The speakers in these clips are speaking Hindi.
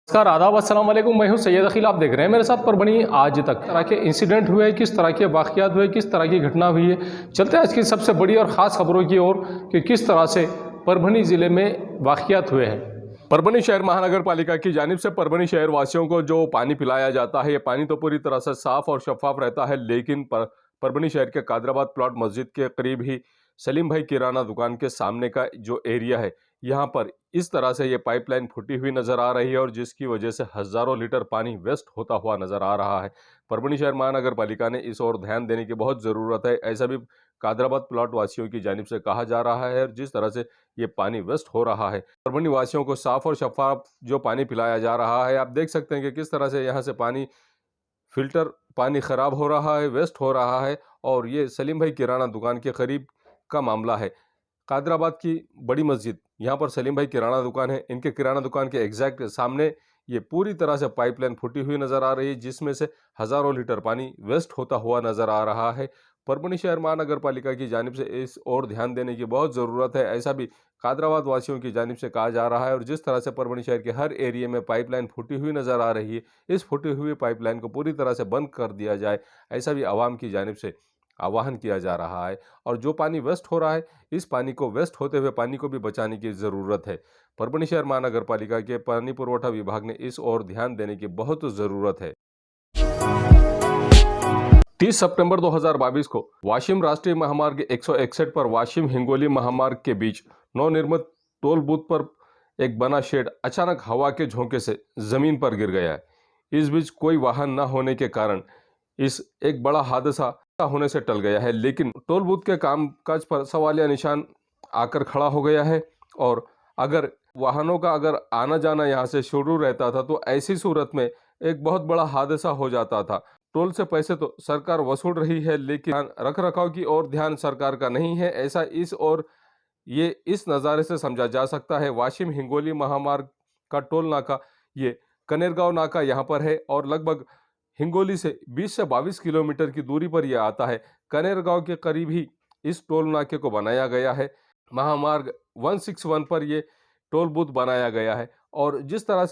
नमस्कार, आदाब, अस्सलाम वालेकुम। मैं हूं सैयद अखिल। आप देख रहे हैं मेरे साथ परभणी आज तक। तरह के इंसिडेंट हुए, किस तरह के वाक़यात हुए, किस तरह की घटना हुई है। चलते हैं आज की सबसे बड़ी और ख़ास खबरों की ओर कि किस तरह से परभणी ज़िले में वाक़यात हुए हैं। परभणी शहर महानगर पालिका की जानिब से परभणी शहर वासियों को जो पानी पिलाया जाता है, ये पानी तो पूरी तरह से साफ और शफाफ रहता है, लेकिन परभणी शहर के कादराबाद प्लॉट मस्जिद के करीब ही सलीम भाई किराना दुकान के सामने का जो एरिया है, यहाँ पर इस तरह से ये पाइपलाइन फूटी हुई नजर आ रही है और जिसकी वजह से हजारों लीटर पानी वेस्ट होता हुआ नजर आ रहा है। परभणी शहर महानगर पालिका ने इस ओर ध्यान देने की बहुत ज़रूरत है, ऐसा भी कादराबाद प्लॉट वासियों की जानिब से कहा जा रहा है। जिस तरह से ये पानी वेस्ट हो रहा है, परभणी वासियों को साफ और शफाफ जो पानी पिलाया जा रहा है, आप देख सकते हैं कि किस तरह से यहाँ से पानी फिल्टर पानी खराब हो रहा है, वेस्ट हो रहा है। और ये सलीम भाई किराना दुकान के करीब का मामला है। कादराबाद की बड़ी मस्जिद, यहाँ पर सलीम भाई किराना दुकान है, इनके किराना दुकान के एग्जैक्ट सामने ये पूरी तरह से पाइपलाइन फूटी हुई नजर आ रही है, जिसमें से हजारों लीटर पानी वेस्ट होता हुआ नजर आ रहा है। परभणी शहर महानगर पालिका की जानिब से इस ओर ध्यान देने की बहुत ज़रूरत है, ऐसा भी कादराबाद वासियों की जानिब से कहा जा रहा है। और जिस तरह से परभणी शहर के हर एरिया में पाइपलाइन फूटी हुई नजर आ रही है, इस फूटी हुई पाइपलाइन को पूरी तरह से बंद कर दिया जाए, ऐसा भी आवाम की जानिब से आह्वान किया जा रहा है। और जो पानी वेस्ट हो रहा है, इस पानी को वेस्ट होते हुए पानी को भी बचाने की ज़रूरत है। परभणी शहर महानगर पालिका के पानी पुरवठा विभाग ने इस ओर ध्यान देने की बहुत ज़रूरत है। 30 सितंबर 2022 को वाशिम राष्ट्रीय महामार्ग 161 पर वाशिम हिंगोली महामार्ग के बीच नवनिर्मित टोल बूथ पर एक बना शेड अचानक हवा के झोंके से जमीन पर गिर गया है। इस बीच कोई वाहन न होने के कारण इस एक बड़ा हादसा होने से टल गया है, लेकिन टोल बूथ के कामकाज पर सवालिया निशान आकर खड़ा हो गया है। और अगर वाहनों का अगर आना जाना यहाँ से शुरू रहता था तो ऐसी सूरत में एक बहुत बड़ा हादसा हो जाता था। टोल से पैसे तो सरकार वसूल रही है, लेकिन रख रखाव की ओर ध्यान सरकार का नहीं है, ऐसा ये इस नज़ारे से समझा जा सकता है। वाशिम हिंगोली महामार्ग का टोल नाका ये कनेरगांव नाका यहाँ पर है और लगभग हिंगोली से 20 से 22 किलोमीटर की दूरी पर यह आता है। कनेरगांव के करीब ही इस टोल नाके को बनाया गया है। महामार्ग 161 पर यह टोल बूथ बनाया गया है। और जिस तरह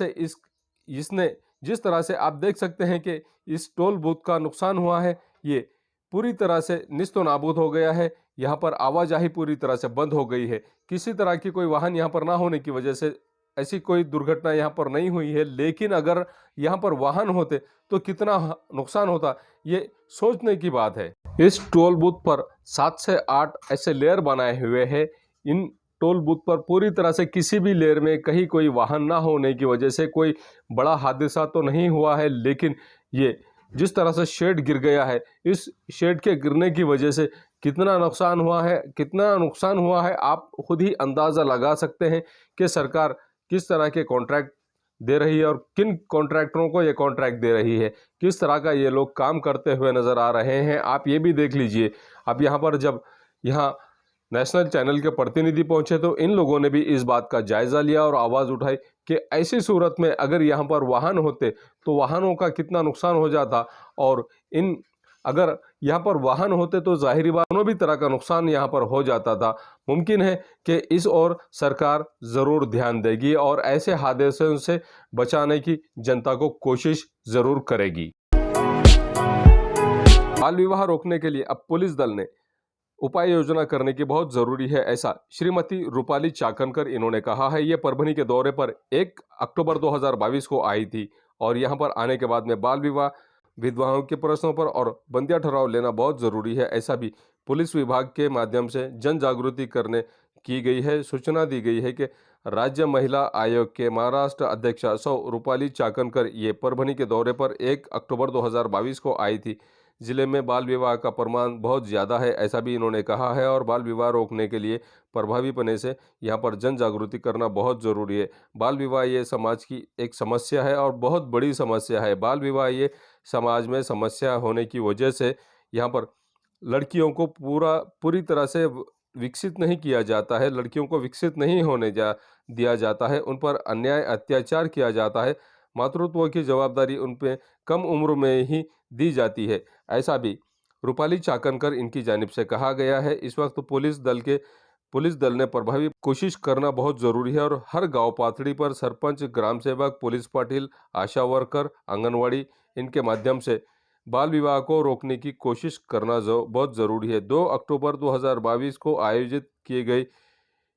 से आप देख सकते हैं कि इस टोल बूथ का नुकसान हुआ है, ये पूरी तरह से निस्तो नाबूद हो गया है। यहाँ पर आवाजाही पूरी तरह से बंद हो गई है। किसी तरह की कोई वाहन यहाँ पर ना होने की वजह से ऐसी कोई दुर्घटना यहाँ पर नहीं हुई है, लेकिन अगर यहाँ पर वाहन होते तो कितना नुकसान होता, ये सोचने की बात है। इस टोल बूथ पर 7 से 8 ऐसे लेयर बनाए हुए हैं। इन टोल बूथ पर पूरी तरह से किसी भी लेयर में कहीं कोई वाहन ना होने की वजह से कोई बड़ा हादसा तो नहीं हुआ है, लेकिन ये जिस तरह से शेड गिर गया है, इस शेड के गिरने की वजह से कितना नुकसान हुआ है आप खुद ही अंदाज़ा लगा सकते हैं कि सरकार किस तरह के कॉन्ट्रैक्ट दे रही है और किन कॉन्ट्रैक्टरों को ये कॉन्ट्रैक्ट दे रही है, किस तरह का ये लोग काम करते हुए नज़र आ रहे हैं। आप ये भी देख लीजिए। अब यहाँ पर जब यहाँ नेशनल चैनल के प्रतिनिधि पहुंचे तो इन लोगों ने भी इस बात का जायज़ा लिया और आवाज़ उठाई कि ऐसी सूरत में अगर यहाँ पर वाहन होते तो वाहनों का कितना नुकसान हो जाता, और अगर यहाँ पर वाहन होते तो जाहिर बात दोनों भी तरह का नुकसान यहाँ पर हो जाता था। मुमकिन है कि इस ओर सरकार ज़रूर ध्यान देगी और ऐसे हादसों से बचाने की जनता को कोशिश ज़रूर करेगी। बाल विवाह रोकने के लिए अब पुलिस दल ने उपाय योजना करने की बहुत ज़रूरी है, ऐसा श्रीमती रूपाली चाकनकर इन्होंने कहा है। ये परभणी के दौरे पर 1 अक्टूबर 2022 को आई थी और यहाँ पर आने के बाद में बाल विवाह विधवाओं के प्रश्नों पर और बंदिया ठहराव लेना बहुत ज़रूरी है, ऐसा भी पुलिस विभाग के माध्यम से जन जागृति करने की गई है। सूचना दी गई है कि राज्य महिला आयोग के महाराष्ट्र अध्यक्षा सौ रूपाली चाकनकर ये परभणी के दौरे पर 1 अक्टूबर 2022 को आई थी। जिले में बाल विवाह का प्रमाण बहुत ज़्यादा है, ऐसा भी इन्होंने कहा है। और बाल विवाह रोकने के लिए प्रभावीपने से यहाँ पर जन जागृति करना बहुत ज़रूरी है। बाल विवाह ये समाज की एक समस्या है और बहुत बड़ी समस्या है। बाल विवाह ये समाज में समस्या होने की वजह से यहाँ पर लड़कियों को पूरी तरह से विकसित नहीं किया जाता है, लड़कियों को विकसित नहीं होने दिया जाता है, उन पर अन्याय अत्याचार किया जाता है, मातृत्व की जवाबदारी उन पर कम उम्र में ही दी जाती है, ऐसा भी रूपाली चाकनकर इनकी जानिब से कहा गया है। इस वक्त पुलिस दल के पुलिस दल ने प्रभावी कोशिश करना बहुत जरूरी है और हर गांव पातड़ी पर सरपंच, ग्राम सेवक, पुलिस पाटिल, आशा वर्कर, आंगनवाड़ी इनके माध्यम से बाल विवाह को रोकने की कोशिश करना बहुत जरूरी है। 2 अक्टूबर 2022 को आयोजित किए गए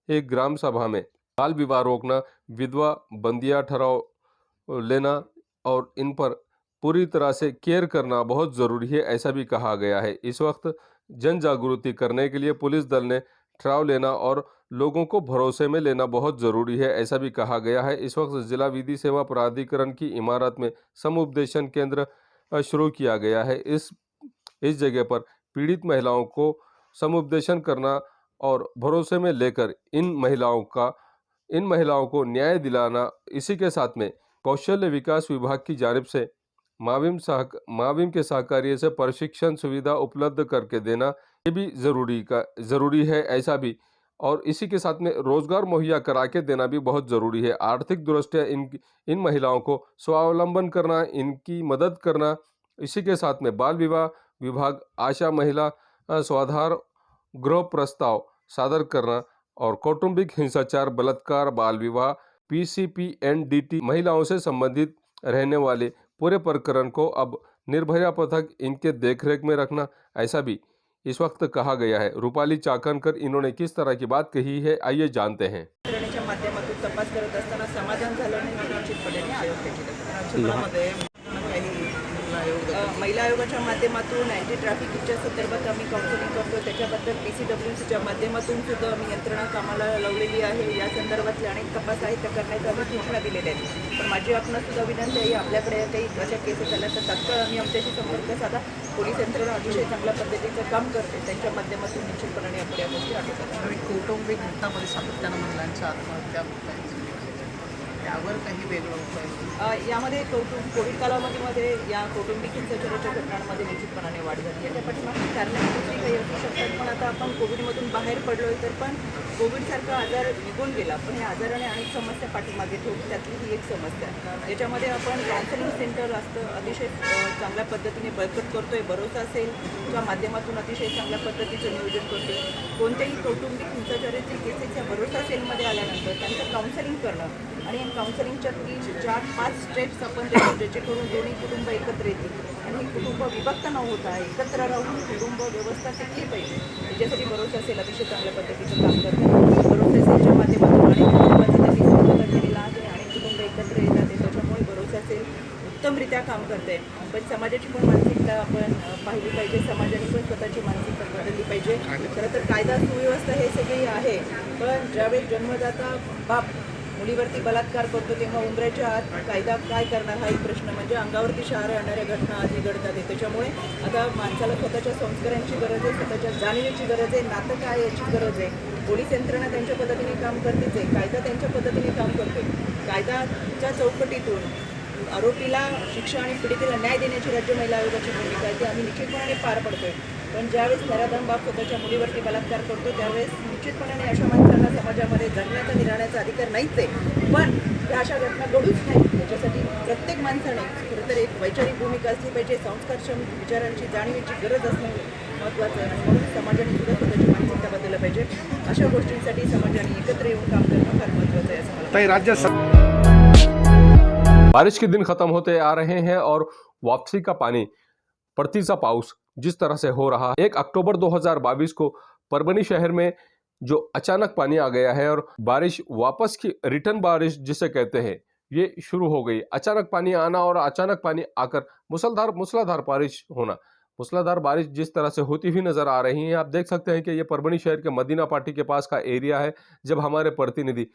एक ग्राम सभा में बाल विवाह रोकना, विधवा बंदियां ठहराव लेना और इन पर पूरी तरह से केयर करना बहुत ज़रूरी है, ऐसा भी कहा गया है। इस वक्त जन जागृति करने के लिए पुलिस दल ने ठहराव लेना और लोगों को भरोसे में लेना बहुत ज़रूरी है, ऐसा भी कहा गया है। इस वक्त जिला विधि सेवा प्राधिकरण की इमारत में समुपदेशन केंद्र शुरू किया गया है। इस जगह पर पीड़ित महिलाओं को समुपदेशन करना और भरोसे में लेकर इन महिलाओं को न्याय दिलाना, इसी के साथ में कौशल्य विकास विभाग की जानिब से माविम के सहकार्य से प्रशिक्षण सुविधा उपलब्ध करके देना ये भी ज़रूरी है, ऐसा भी। और इसी के साथ में रोजगार मुहैया करा के देना भी बहुत ज़रूरी है। आर्थिक दृष्टया इन महिलाओं को स्वावलंबन करना, इनकी मदद करना, इसी के साथ में बाल विवाह विभाग, आशा महिला स्वाधार गृह प्रस्ताव सादर करना और कौटुंबिक हिंसाचार, बलात्कार, बाल विवाह, PCPNDT महिलाओं से संबंधित रहने वाले पूरे प्रकरण को अब निर्भया पथक इनके देखरेख में रखना, ऐसा भी इस वक्त कहा गया है। रूपाली चाकणकर इन्होंने किस तरह की बात कही है, आइए जानते हैं। माध्यमातून तपास करत असताना समाधान झालं नाही निश्चितपणे आयोग त्याची दखल चिखलामध्ये महिला आयोगाच्या माध्यमातून अँटी ट्रॅफिकिंगच्या संदर्भात आम्ही काउन्सिलिंग करतो। त्याच्याबद्दल PCWCच्या माध्यमातून सुद्धा आम्ही यंत्रणा कामाला लावलेली आहे। या संदर्भातले अनेक तपास आहेत त्या करण्याच्या आम्ही सूचना दिलेल्या आहेत। पण माझी आपणास सुद्धा विनंती आहे, आपल्याकडे काही अशा केसेस आल्या तर तात्काळ आम्ही आमच्याशी संपर्क साधा। पोलीस यंत्रणा अतिशय चांगल्या पद्धतीचं काम करते, त्यांच्या माध्यमातून निश्चितपणे आपण या गोष्टी आटोक्यात कौटुंबिक घटनामध्ये सातत्यानं महिलांच्या आत्महत्या होत आहेत, त्यावर काही वेगळं उपाय यामध्ये कोविड कालावधीमध्ये या कौटुंबिक हिंसाचाराच्या घटनांमध्ये निश्चितपणाने वाढ झाली आहे। त्या पाठीमागची कारणे दुसरी काही असू शकतात, पण आता आपण कोविडमधून बाहेर पडलो आहे, तर पण कोविडसारखा आजार निघून गेला, पण या आजाराने अनेक समस्या पाठीमागे ठेवून त्यातली ही एक समस्या आहे। याच्यामध्ये आपण काउन्सिलिंग सेंटर असतं अतिशय चांगल्या पद्धतीने बळकट करतोय, भरोसा असेल च्या माध्यमातून अतिशय चांगल्या पद्धतीचं नियोजन करतोय। कोणत्याही कौटुंबिक हिंसाचाराची केसेस या भरोसा सेलमध्ये आल्यानंतर त्यांचं काउन्सिलिंग करणं आणि काउन्सिलिंगच्या 3-4-5 स्टेप्स आपण देतो, जेणेकरून दोन्ही कुटुंब एकत्र येतील आणि कुटुंब विभक्त न होता एकत्र राहून कुटुंब व्यवस्था टिकली पाहिजे, त्याच्यासाठी भरोसा असेल अतिशय चांगल्या पद्धतीचं काम करतात। भरोसा सेलच्या माध्यमातून अनेक कुटुंबांचा त्यांनी संवाद केलेला आहे आणि कुटुंब एकत्र येतात, त्याच्यामुळे भरोसा सेल उत्तमरित्या काम करते। पण समाजाची पण मानसिकता आपण पाहिली पाहिजे, समाजाने पण स्वतःची मानसिकता बदलली पाहिजे। खरं तर कायदा सुव्यवस्था हे सगळी आहे, पण ज्यावेळी जन्मदाता बाप मुलीवरती बलात्कार करतो तेव्हा उंबऱ्याच्या आत कायदा काय करणार हा एक प्रश्न, म्हणजे अंगावरती शहारे आणणाऱ्या घटना आधी घडतात। त्याच्यामुळे आता माणसाला स्वतःच्या संस्कारांची गरज आहे, स्वतःच्या जाणीवेची गरज आहे, नातं काय याची गरज आहे। पोलीस यंत्रणा त्यांच्या पद्धतीने काम करतेच आहे, कायदा त्यांच्या पद्धतीने काम करतोय। कायद्याच्या चौकटीतून आरोपीला शिक्षा आणि पीडितेला न्याय देण्याची राज्य महिला आयोगाची भूमिका आहे, ती आम्ही निश्चितपणे पार पडतोय। पण ज्यावेळेस नराधम बाप स्वतःच्या मुलीवरती बलात्कार करतो त्यावेळेस निश्चितपणे अशा माणसांना समाजामध्ये जगण्याचा निराण्याचा अधिकार नाहीच आहे, पण त्या अशा घटना घडूच नाही त्याच्यासाठी प्रत्येक माणसाने खरं तर एक वैचारिक भूमिका असली पाहिजे, संस्कारक्षम विचारांची जाणीवेची गरज असणं महत्त्वाचं आहे आणि म्हणून समाजाने सुद्धा स्वतःची मानसिकता बदलली पाहिजे। अशा गोष्टींसाठी समाजाने एकत्र येऊन काम करणं फार महत्त्वाचं आहे असं मला बारिश के दिन खत्म होते आ रहे हैं और वापसी का पानी, परतीचा पाऊस जिस तरह से हो रहा है। 1 अक्टूबर 2022 को परभनी शहर में जो अचानक पानी आ गया है और बारिश वापस की रिटर्न बारिश जिसे कहते हैं ये शुरू हो गई। अचानक पानी आना और अचानक पानी आकर मूसलाधार बारिश होना। मूसलाधार बारिश जिस तरह से होती हुई नजर आ रही है, आप देख सकते हैं कि ये परभनी शहर के मदीना पार्टी के पास का एरिया है। जब हमारे प्रतिनिधि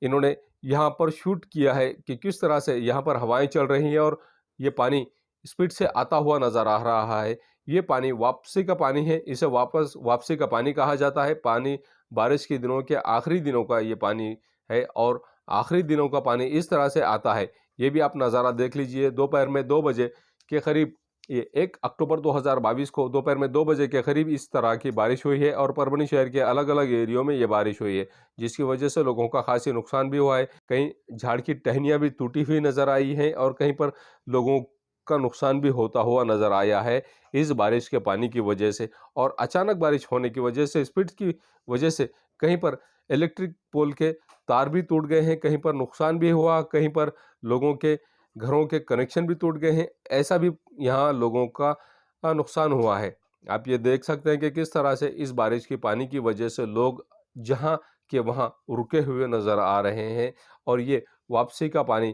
इन्होंने यहाँ पर शूट किया है कि किस तरह से यहाँ पर हवाएं चल रही हैं और ये पानी स्पीड से आता हुआ नजर आ रहा है। ये पानी वापसी का पानी है, इसे वापसी का पानी कहा जाता है। पानी बारिश के दिनों के आखिरी दिनों का ये पानी है और आखिरी दिनों का पानी इस तरह से आता है। ये भी आप नज़ारा देख लीजिए। दोपहर में 2 बजे के करीब, ये 1 अक्टूबर 2022 को दोपहर में 2 बजे के करीब इस तरह की बारिश हुई है और परभनी शहर के अलग अलग एरियो में ये बारिश हुई है, जिसकी वजह से लोगों का खासी नुकसान भी हुआ है। कहीं झाड़ की टहनियाँ भी टूटी हुई नजर आई हैं और कहीं पर लोगों का नुकसान भी होता हुआ नजर आया है इस बारिश के पानी की वजह से। और अचानक बारिश होने की वजह से, स्पीड की वजह से कहीं पर इलेक्ट्रिक पोल के तार भी टूट गए हैं, कहीं पर नुकसान भी हुआ, कहीं पर लोगों के घरों के कनेक्शन भी टूट गए हैं। ऐसा भी यहाँ लोगों का नुकसान हुआ है। आप ये देख सकते हैं कि किस तरह से इस बारिश की पानी की वजह से लोग जहाँ के वहाँ रुके हुए नज़र आ रहे हैं, और ये वापसी का पानी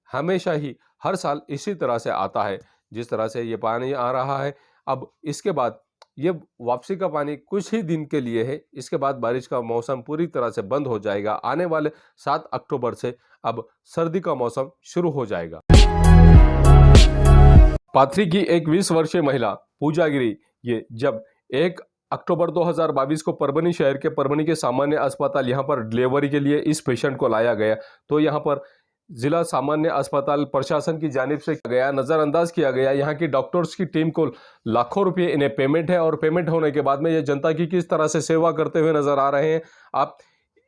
हमेशा ही हर साल इसी तरह से आता है। जिस तरह से ये पानी आ रहा है, अब इसके बाद ये वापसी का पानी कुछ ही दिन के लिए है, इसके बाद बारिश का मौसम पूरी तरह से बंद हो जाएगा। आने वाले 7 अक्टूबर से अब सर्दी का मौसम शुरू हो जाएगा। पाथरी की एक 20 वर्षीय महिला पूजा गिरी, ये जब 1 अक्टूबर 2022 को परभनी शहर के परभनी के सामान्य अस्पताल यहाँ पर डिलीवरी के लिए इस पेशेंट को लाया गया, तो यहाँ पर जिला सामान्य अस्पताल प्रशासन की जानिब से गया नज़रअंदाज किया गया। यहाँ की डॉक्टर्स की टीम को लाखों रुपये इन्हें पेमेंट है, और पेमेंट होने के बाद में ये जनता की किस तरह से सेवा करते हुए नजर आ रहे हैं। आप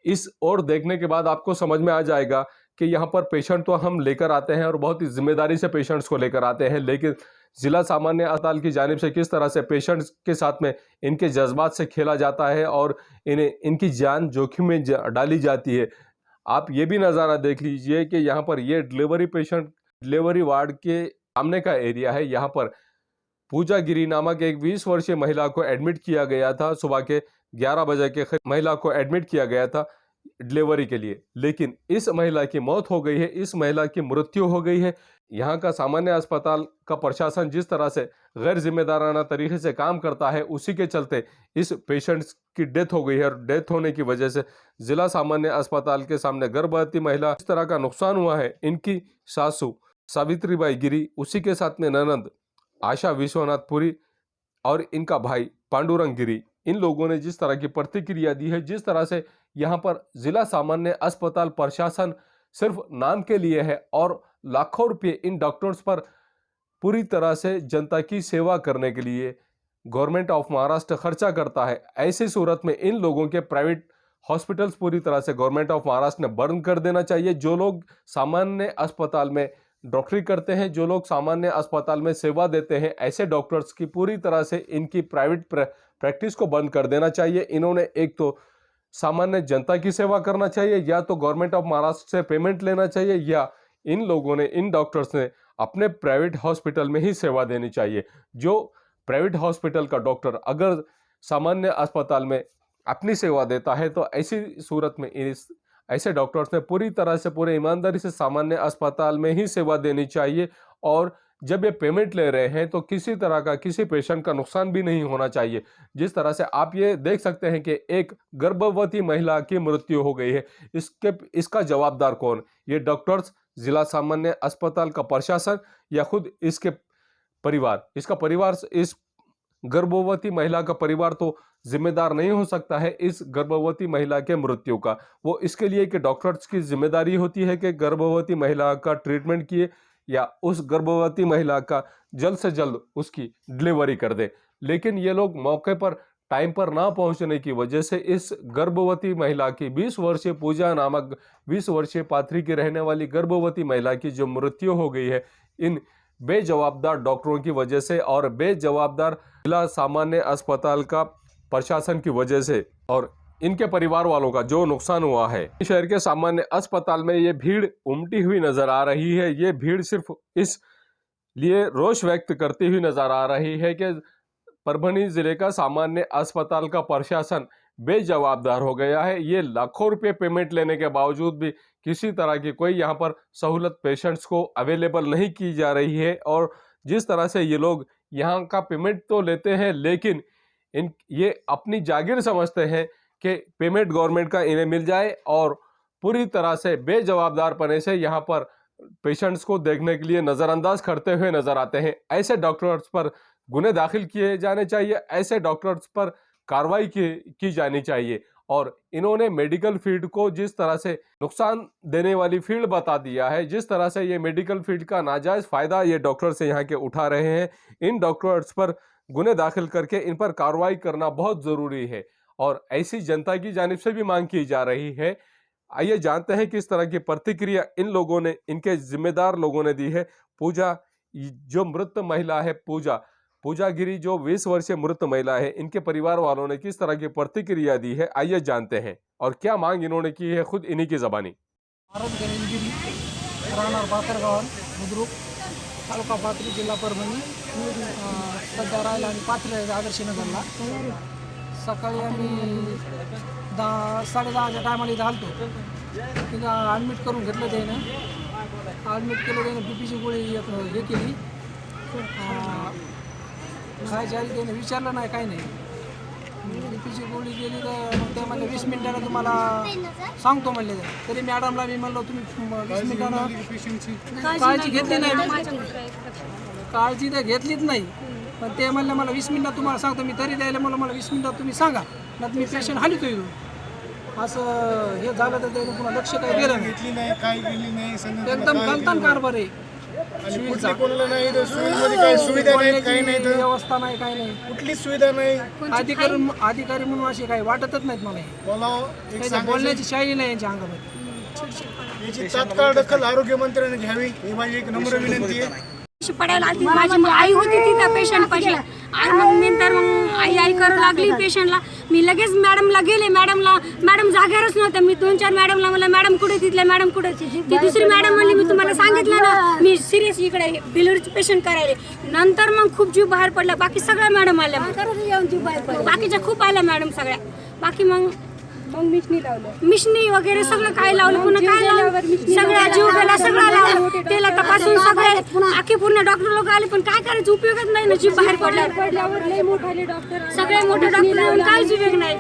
इस और देखने के बाद आपको समझ में आ जाएगा कि यहाँ पर पेशेंट तो हम लेकर आते हैं और बहुत ही जिम्मेदारी से पेशेंट्स को लेकर आते हैं, लेकिन जिला सामान्य अस्पताल की जानिब से किस तरह से पेशेंट्स के साथ में इनके जज्बात से खेला जाता है और इन्हें इनकी जान जोखिम में डाली जाती है। आप ये भी नज़ारा देख लीजिए कि यहाँ पर ये डिलीवरी वार्ड के सामने का एरिया है। यहाँ पर पूजा गिरी नामक एक 20 वर्षीय महिला को एडमिट किया गया था। सुबह के 11 बजे के महिला को एडमिट किया गया था डिलीवरी के लिए, लेकिन इस महिला की मौत हो गई है, इस महिला की मृत्यु हो गई है। यहाँ का सामान्य अस्पताल का प्रशासन जिस तरह से गैर जिम्मेदाराना तरीके से काम करता है, उसी के चलते इस पेशेंट की डेथ हो गई है, और डेथ होने की वजह से जिला सामान्य अस्पताल के सामने गर्भवती महिला इस तरह का नुकसान हुआ है। इनकी सासू सावित्रीबाई गिरी, उसी के साथ में ननंद आशा विश्वनाथपुरी और इनका भाई पांडुरंग गिरी, इन लोगों ने जिस तरह की प्रतिक्रिया दी है, जिस तरह से यहाँ पर जिला सामान्य अस्पताल प्रशासन सिर्फ नाम के लिए है और लाखों रुपये इन डॉक्टर्स पर पूरी तरह से जनता की सेवा करने के लिए गवर्नमेंट ऑफ महाराष्ट्र खर्चा करता है। ऐसी सूरत में इन लोगों के प्राइवेट हॉस्पिटल्स पूरी तरह से गवर्नमेंट ऑफ महाराष्ट्र ने बंद कर देना चाहिए। जो लोग सामान्य अस्पताल में डॉक्टरी करते हैं, जो लोग सामान्य अस्पताल में सेवा देते हैं, ऐसे डॉक्टर्स की पूरी तरह से इनकी प्राइवेट प्रैक्टिस को बंद कर देना चाहिए। इन्होंने एक तो सामान्य जनता की सेवा करना चाहिए, या तो गवर्नमेंट ऑफ महाराष्ट्र से पेमेंट लेना चाहिए, या इन लोगों ने, इन डॉक्टर्स ने अपने प्राइवेट हॉस्पिटल में ही सेवा देनी चाहिए। जो प्राइवेट हॉस्पिटल का डॉक्टर अगर सामान्य अस्पताल में अपनी सेवा देता है, तो ऐसी सूरत में ऐसे डॉक्टर्स ने पूरी तरह से, पूरे ईमानदारी से सामान्य अस्पताल में ही सेवा देनी चाहिए। और जब ये पेमेंट ले रहे हैं तो किसी तरह का, किसी पेशेंट का नुकसान भी नहीं होना चाहिए। जिस तरह से आप ये देख सकते हैं कि एक गर्भवती महिला की मृत्यु हो गई है, इसका जवाबदार कौन? ये डॉक्टर्स, जिला सामान्य अस्पताल का प्रशासन, या खुद इसके परिवार? इसका परिवार, इस गर्भवती महिला का परिवार तो जिम्मेदार नहीं हो सकता है इस गर्भवती महिला के मृत्यु का। वो इसके लिए कि डॉक्टर्स की जिम्मेदारी होती है कि गर्भवती महिला का ट्रीटमेंट किए, या उस गर्भवती महिला का जल्द से जल्द उसकी डिलीवरी कर दे। लेकिन ये लोग मौके पर टाइम पर ना पहुंचने की वजह से इस गर्भवती महिला की, 20 वर्षीय पूजा नामक 20 वर्षीय पाथरी की रहने वाली गर्भवती महिला की जो मृत्यु हो गई है, इन बेजवाबदार डॉक्टरों की वजह से और बेजवाबदार जिला सामान्य अस्पताल का प्रशासन की वजह से, और इनके परिवार वालों का जो नुकसान हुआ है। शहर के सामान्य अस्पताल में ये भीड़ उमटी हुई नजर आ रही है। ये भीड़ सिर्फ इस लिए रोष व्यक्त करती हुई नजर आ रही है कि परभनी जिले का सामान्य अस्पताल का प्रशासन बेजवाबदार हो गया है। ये लाखों रुपए पेमेंट लेने के बावजूद भी किसी तरह की कोई यहाँ पर सहूलत पेशेंट्स को अवेलेबल नहीं की जा रही है। और जिस तरह से ये लोग यहाँ का पेमेंट तो लेते हैं, लेकिन ये अपनी जागीर समझते हैं कि पेमेंट गवर्नमेंट का इन्हें मिल जाए, और पूरी तरह से बेजवाबदारपने से यहाँ पर पेशेंट्स को देखने के लिए नज़रअंदाज करते हुए नजर आते हैं। ऐसे डॉक्टर्स पर गुने दाखिल किए जाने चाहिए, ऐसे डॉक्टर्स पर कार्रवाई की जानी चाहिए। और इन्होंने मेडिकल फील्ड को जिस तरह से नुकसान देने वाली फील्ड बता दिया है, जिस तरह से ये मेडिकल फील्ड का नाजायज़ फ़ायदा ये डॉक्टर्स यहाँ के उठा रहे हैं, इन डॉक्टर्स पर गुने दाखिल करके इन पर कार्रवाई करना बहुत ज़रूरी है। और ऐसी जनता की जानिब से भी मांग की जा रही है। आइए जानते हैं किस तरह की प्रतिक्रिया इन लोगों ने, इनके जिम्मेदार लोगों ने दी है। पूजा, जो मृत महिला है, पूजा पूजा गिरी जो 20 वर्षीय मृत महिला है, इनके परिवार वालों ने किस तरह की प्रतिक्रिया दी है, आइए जानते हैं और क्या मांग इन्होंने की है, खुद इन्हीं की जबानी। भारत गणेशगिरी राहणार बाकरगाव बुद्रुक तालुका पाथरी जिल्हा परभणी सध्या राहिला आणि पाथरी आदर्शनगरला सकाळी आम्ही 10:30च्या टायमाला इथं आलतो तिथं ॲडमिट करून घेतलं त्यानं ॲडमिट केलं त्यानं बीपीची गोळी एक हे केली खायच्या आधी त्यानं विचारलं नाही काही नाही बीपीची गोळी गेली तर मग ते म्हणले 20 मिनिटानं तुम्हाला सांगतो म्हणले तरी मॅडमला मी म्हणलो तुम्ही 20 मिनिटानं काळजी घेतली नाही काळजी तर घेतलीच नाही पण ते म्हणलं मला 20 मिनिटात तुम्हाला सांगतो मी तरी द्यायला मला 20 मिनिटात तुम्ही सांगा नाही मी पेशंट हलतो येतो असं हे झालं तर त्याने पुन्हा लक्ष काही दिलं नाही काही गेली नाही एकदम गलतान कारभार आहे कोणाला नाही सुविधामध्ये काही सुविधा नाही काही नाही व्यवस्था नाही काही नाही कुठलीच सुविधा नाही अधिकारी म्हणून असे काही वाटतच नाहीत मला मला बोलण्याची शैली नाही यांच्या अंगामध्ये याची तात्काळ दखल आरोग्यमंत्र्यांनी घ्यावी ही माझी एक नम्र विनंती आहे पडायला आली माझी आई होती तिथं पेशंट पाशी आणि मग नंतर मग आई करू लागली पेशंटला मी लगेच मॅडमला गेले मॅडम जागेवरच नव्हत्या मी 2-4 मॅडमला म्हणलं मॅडम कुठे तिथल्या मॅडम कुठे ती दुसरी मॅडम म्हणली मी तुम्हाला सांगितलं ना मी सिरियस इकडे डिलिव्हरीचे पेशंट करायले नंतर मग खूप जीव बाहेर पडला बाकी सगळ्या मॅडम आल्या बाकीच्या खूप आल्या मॅडम सगळ्या बाकी मग मिशनी वगैरे सगळं काय लावलं पुन्हा काय लावलं सगळ्या जीव गेला सगळं लावलं त्याला तपासून सगळे आखी पूर्ण डॉक्टर लोक आले पण काय करायचं उपयोगच नाही ना जीव बाहेर पडल्यावर सगळे मोठे डॉक्टर काहीच उपयोग नाही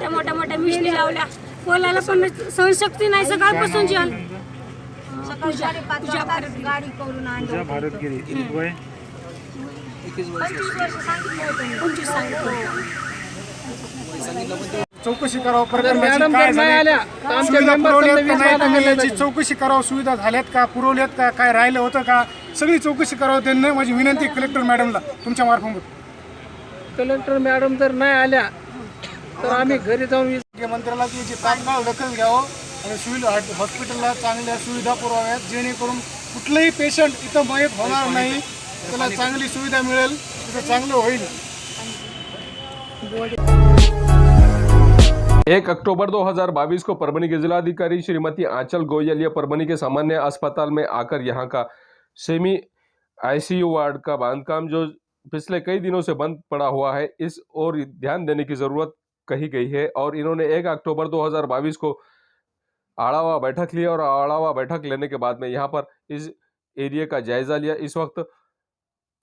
मोठ्या मिशनी लावल्या बोलायला पण सहनशक्ती नाही सकाळपासून जेवण पूजा भारतगिरी 25 चौकशी करावं मॅडम जर नाही आल्या तर आमच्या मेंबर्सची चौकशी करावं सुविधा झाल्यात का पुरवल्यात का काय राहिलं होतं का सगळी चौकशी करावं त्यांना माझी विनंती कलेक्टर मॅडमला तुमच्या मार्फत कलेक्टर मॅडम जर नाही आल्या तर आम्ही घरी जाऊन मुख्यमंत्र्याला की तात्काळ दखल घ्यावं आणि सिव्हिल हॉस्पिटलला चांगल्या सुविधा पुरवाव्यात जेणेकरून कुठलंही पेशंट इथं मयत होणार नाही त्याला चांगली सुविधा मिळेल तिथं चांगलं होईल 1 अक्टूबर 2022 को परभनी के जिलाधिकारी श्रीमती आंचल गोयल ये परभनी के सामान्य अस्पताल में आकर यहां का सेमी आईसीयू वार्ड का बांधकाम जो पिछले कई दिनों से बंद पड़ा हुआ है इस और ध्यान देने की ज़रूरत कही गई है और इन्होंने 1 अक्टूबर 2022 को आड़ावा बैठक ली और आड़ावा बैठक लेने के बाद में यहाँ पर इस एरिया का जायजा लिया। इस वक्त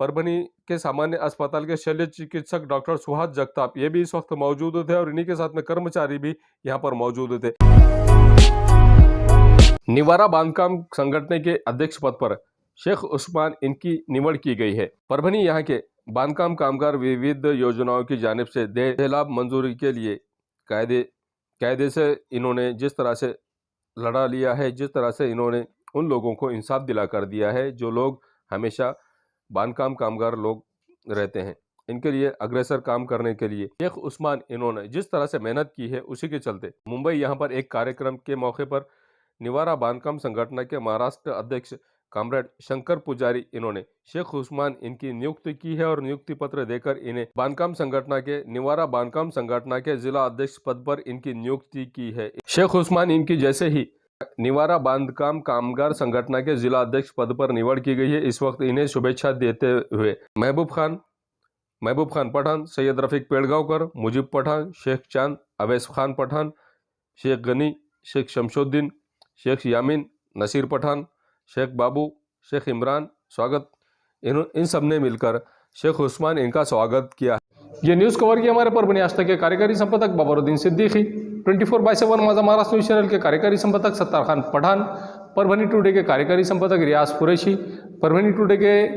परभनी के सामान्य अस्पताल के शल्य चिकित्सक डॉक्टर सुहास जगताप ये भी इस वक्त मौजूद थे और इन्हीं के साथ में कर्मचारी भी यहाँ पर मौजूद थे। निवारा बांधकाम संगठन के अध्यक्ष पद पर शेख उस्मान इनकी निमण की गई है। परभनी यहाँ के बांधकाम कामगार विविध योजनाओं की जानिब से देय लाभ मंजूरी के लिए कायदे से इन्होंने जिस तरह से लड़ा लिया है, जिस तरह से इन्होंने उन लोगों को इंसाफ दिला कर दिया है जो लोग हमेशा बांधकाम कामगार लोग रहते हैं, इनके लिए अग्रसर काम करने के लिए शेख उस्मान इन्होंने जिस तरह से मेहनत की है उसी के चलते मुंबई यहाँ पर एक कार्यक्रम के मौके पर निवारा बांधकाम संगठन के महाराष्ट्र अध्यक्ष कॉमरेड शंकर पुजारी इन्होंने शेख उस्मान इनकी नियुक्ति की है और नियुक्ति पत्र देकर इन्हें बांधकाम संगठन के निवारा बांधकाम संगठन के जिला अध्यक्ष पद पर इनकी नियुक्ति की है। शेख उस्मान इनकी जैसे ही निवारा बांधकाम कामगार संगठन के जिला अध्यक्ष पद पर निवड़ की गई है। इस वक्त इन्हें शुभेच्छा देते हुए महबूब खान पठान, सैयद रफीक पेड़गांवकर, मुजीब पठान, शेख चांद, अवैस खान पठान, शेख गनी, शेख शमशुद्दीन, शेख यामीन, नसीर पठान, शेख बाबू, शेख इमरान स्वागत इन सब ने मिलकर शेख उस्मान इनका स्वागत किया। ये न्यूज़ कवर की हमारे परभनी आज तक के कार्यकारी संपादक बाबरुद्दीन सिद्दीकी, 24/7 माझा महाराष्ट्र न्यूज़ चैनल के कार्यकारी संपादक सत्तार खान पठान, परभनी टुडे के कार्यकारी संपादक रियाज कुरैशी, परभनी टुडे के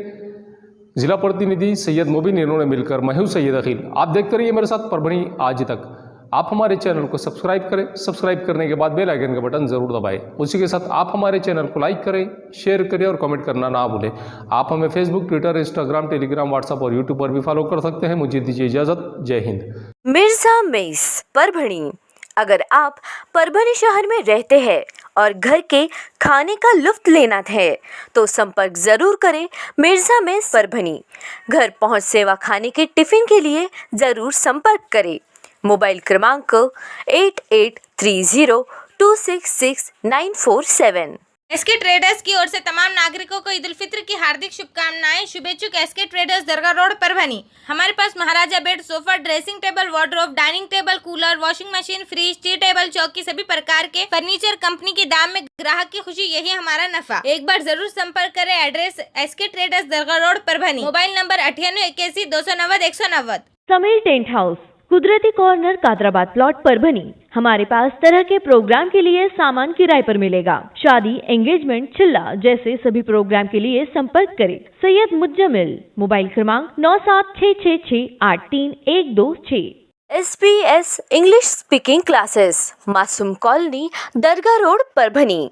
जिला प्रतिनिधि सैयद मुबीन, इन्होंने मिलकर मैं हूं सैयद अखिल। आप देखते रहिए मेरे साथ परभनी आज तक। आप हमारे चैनल को सब्सक्राइब करें, सब्सक्राइब करने के बाद बेल आइकन का बटन जरूर दबाएं। उसी के साथ आप हमारे चैनल को लाइक करें, शेयर करें और कमेंट करना ना भूलें। आप हमें Facebook, Twitter, Instagram, Telegram, WhatsApp और यूट्यूब पर भी फॉलो कर सकते हैं। मुझे दीजिए इजाजत। जय हिंद। मिर्जा मेस परभणी। अगर आप परभणी शहर में रहते हैं और घर के खाने का लुत्फ लेना है तो संपर्क जरूर करें मिर्जा मेस परभनी। घर पहुंच सेवा खाने के टिफिन के लिए जरूर संपर्क करें। मोबाइल क्रमांक 8830266947। एसके ट्रेडर्स की ओर से तमाम नागरिकों को ईद उल फित्र की हार्दिक शुभकामनाएं। शुभेच्छुक SK traders Dargah road Parbhani. हमारे पास Maharaja bed, sofa, dressing table, wardrobe, dining table, cooler, washing machine, fridge, tea table, चौकी सभी प्रकार के फर्नीचर कंपनी के दाम में ग्राहक की खुशी, यही हमारा नफा। एक बार जरूर संपर्क करें। Address SK traders Dargah road Parbhani. Mobile number 9881 Sameer tent house, Kudrati corner, Kadrabad plot, Parbhani. हमारे पास तरह के प्रोग्राम के लिए सामान किराए पर मिलेगा। शादी, एंगेजमेंट, चिल्ला जैसे सभी प्रोग्राम के लिए संपर्क करें। सैयद मुज्जमिल। मोबाइल क्रमांक 9766683126। SBS इंग्लिश स्पीकिंग क्लासेस, मासूम कॉलोनी, दरगाह रोड परभनी।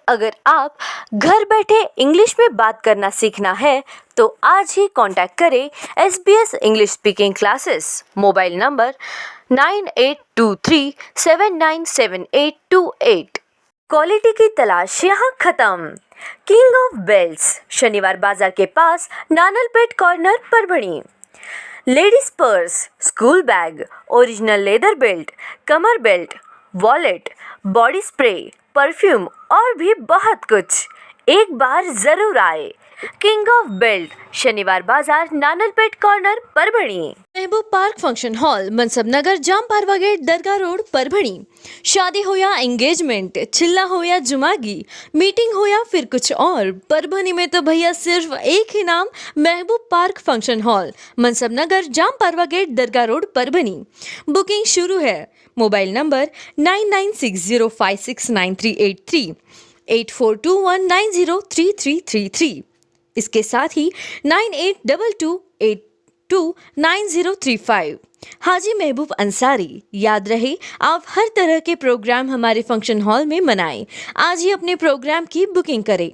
अगर आप घर बैठे इंग्लिश में बात करना सीखना है तो आज ही कांटेक्ट करें SBS English speaking classes. Mobile number 9823797828। Quality की तलाश यहाँ खत्म। King of belts, Shaniwar Bazar के पास, Nanalpet corner, Parbhani. Ladies purse, school bag, original leather belt, कमर belt, wallet, body spray, perfume और भी बहुत कुछ। एक बार जरूर आए। किंग ऑफ बेल्ट, शनिवार बाजार, नानलपेट कॉर्नर, परभनी। महबूब पार्क फंक्शन हॉल, मनसब नगर, जाम पारवा गेट, दरगाह रोड, परभनी। शादी हो या एंगेजमेंट, चिल्ला हो या जुमागी, मीटिंग हो या फिर कुछ और, परभनी में तो भैया सिर्फ एक ही नाम, महबूब पार्क फंक्शन हॉल, मनसब नगर, जाम पारवा गेट, दरगाह रोड, परभनी। बुकिंग शुरू है। Mobile number 9960569383, 8421903333। इसके साथ ही 9822829035। हाजी महबूब अंसारी। याद रहे, आप हर तरह के प्रोग्राम हमारे फंक्शन हॉल में मनाएं। आज ही अपने प्रोग्राम की बुकिंग करें।